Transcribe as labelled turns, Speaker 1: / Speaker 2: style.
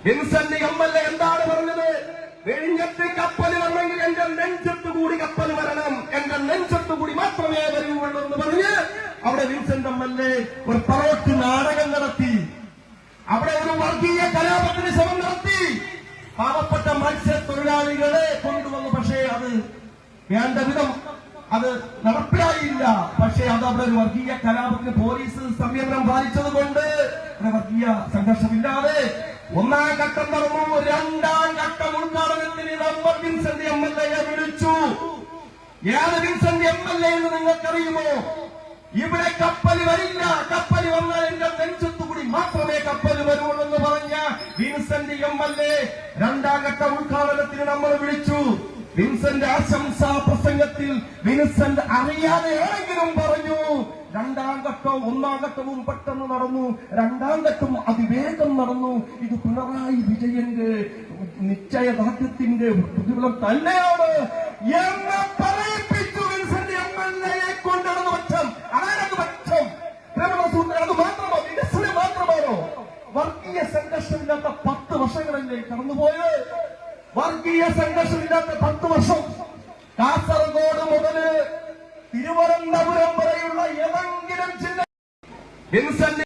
Speaker 1: Vincent MLA എന്താണ് പറഞ്ഞത്? വിഴിഞ്ഞത്ത് കപ്പൽ വന്നെങ്കിൽ എന്റെ നെഞ്ചത്തുകൂടി കപ്പൽ വരണം, എന്റെ നെഞ്ചത്തുകൂടി മാത്രമേ വരികയുള്ളൂ എന്ന് പറഞ്ഞ് അവിടെ വിൻസെന്റ് എം.എൽ.എ ഒരു പറോട്ട് നാടകം നടത്തി. അവിടെ ഒരു വർഗീയ കലാപത്തിന് ശ്രമം നടത്തി. പാവപ്പെട്ട മത്സ്യത്തൊഴിലാളികളെ കൊണ്ടുവന്നു. പക്ഷേ അത് വേണ്ട വിധം അത് നടപ്പിലായില്ല. പക്ഷേ അത് അവിടെ ഒരു വർഗീയ കലാപത്തിന് പോലീസ് സംയമനം പാലിച്ചതുകൊണ്ട് വർഗീയ സംഘർഷമില്ലാതെ ഒന്നാം ഘട്ടം നടന്നു. രണ്ടാം ഘട്ടം ഉദ്ഘാടനത്തിന് നമ്മൾ വിൻസെന്റ് എം.എൽ.എയെ വിളിച്ചു. ഏത് വിൻസെന്റ് എം.എൽ.എ എന്ന് നിങ്ങൾക്കറിയുമോ? ഇവിടെ കപ്പൽ വരില്ല, കപ്പൽ വന്നാൽ എന്റെ നെഞ്ചത്തുകൂടി മാത്രമേ കപ്പൽ വരുള്ളൂ എന്ന് പറഞ്ഞ വിൻസെന്റ് എം.എൽ.എ രണ്ടാം ഘട്ട ഉദ്ഘാടനത്തിന് നമ്മൾ വിളിച്ചു. വിൻസെന്റ് ആശംസാ പ്രസംഗത്തിൽ വിൻസെന്റ് അറിയാതെയാണെങ്കിലും പറഞ്ഞു, രണ്ടാം ഘട്ടവും ഒന്നാം ഘട്ടവും പെട്ടെന്ന് നടന്നു, രണ്ടാം ഘട്ടം അതിവേഗം നടന്നു. ഇത് പിണറായി വിജയന്റെ നിശ്ചയദാർഢ്യത്തിന്റെ പ്രതിഫലം തന്നെയാണ് എന്ന് പറയിപ്പിച്ചു. വിൻസെന്റ് എം.എൽ.എയെ കൊണ്ടിടുന്ന പക്ഷം ആരത് പക്ഷം അത് മാത്രമോ? വികസനം മാത്രമാണോ? വർഗീയ സംഘർഷമില്ലാത്ത 10 വർഷങ്ങളല്ലേ കടന്നുപോയത്? വർഗീയ സംഘർഷമില്ലാത്ത 10 വർഷം. കാസർഗോഡ് മുതൽ തിരുവനന്തപുരം വരെയുള്ള ഏതെങ്കിലും ജില്ല വിൻസെന്റ്